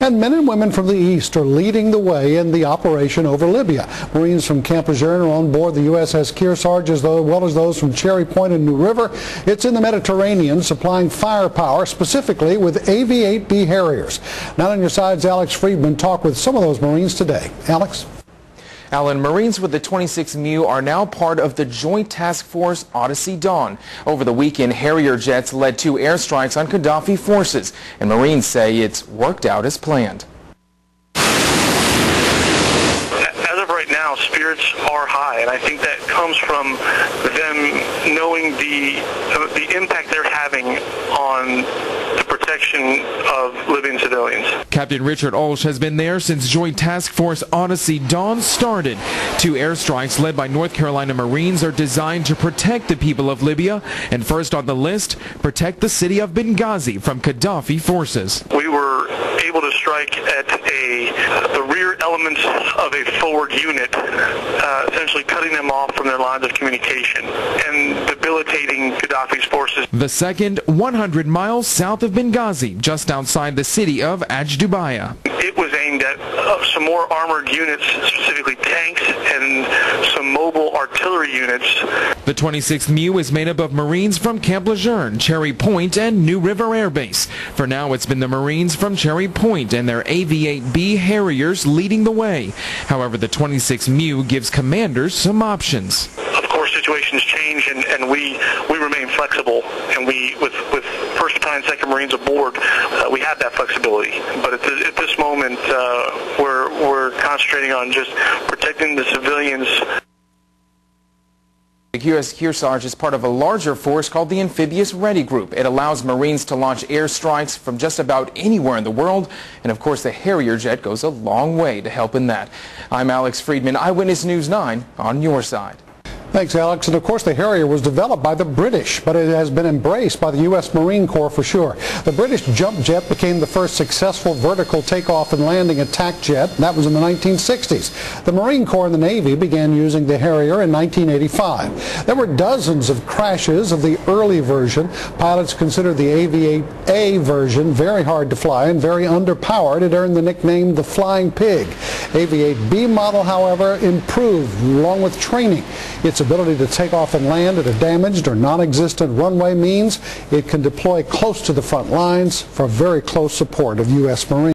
And men and women from the East are leading the way in the operation over Libya. Marines from Camp Lejeune are on board the USS Kearsarge as well as those from Cherry Point and New River. It's in the Mediterranean, supplying firepower, specifically with AV-8B Harriers. Now on your sides, Alex Friedman talked with some of those Marines today. Alex? Alan, Marines with the 26th MEU are now part of the Joint Task Force Odyssey Dawn. Over the weekend, Harrier jets led 2 airstrikes on Qadhafi forces, and Marines say it's worked out as planned. As of right now, spirits are high, and I think that comes from them knowing the impact they're having on the protection of Libyan civilians. Captain Richard Olsch has been there since Joint Task Force Odyssey Dawn started. 2 airstrikes led by North Carolina Marines are designed to protect the people of Libya, and first on the list, protect the city of Benghazi from Qadhafi forces. We were able to strike at the rear elements of a forward unit, essentially cutting them off from their lines of communication and debilitating Qadhafi's forces. The second, 100 miles south of Benghazi, just outside the city of Ajdubaya. It was aimed at some more armored units, specifically tanks and some mobile artillery units. The 26th MEU is made up of Marines from Camp Lejeune, Cherry Point, and New River Air Base. For now, it's been the Marines from Cherry Point and their AV-8B Harriers leading the way. However, the 26th MEU gives commanders some options. Of course, situations change, and we remain flexible, and with 1st Battalion, 2nd Marines aboard, we have that flexibility. But at this moment, we're concentrating on just protecting the civilians. The U.S. Kearsarge is part of a larger force called the Amphibious Ready Group. It allows Marines to launch airstrikes from just about anywhere in the world, and of course the Harrier jet goes a long way to help in that. I'm Alex Friedman, Eyewitness News 9, on your side. Thanks, Alex. And of course, the Harrier was developed by the British, but it has been embraced by the U.S. Marine Corps for sure. The British jump jet became the first successful vertical takeoff and landing attack jet. That was in the 1960s. The Marine Corps and the Navy began using the Harrier in 1985. There were dozens of crashes of the early version. Pilots considered the AV-8A version very hard to fly and very underpowered. It earned the nickname the Flying Pig. AV-8B model, however, improved along with training. Its ability to take off and land at a damaged or non-existent runway means it can deploy close to the front lines for very close support of U.S. Marines.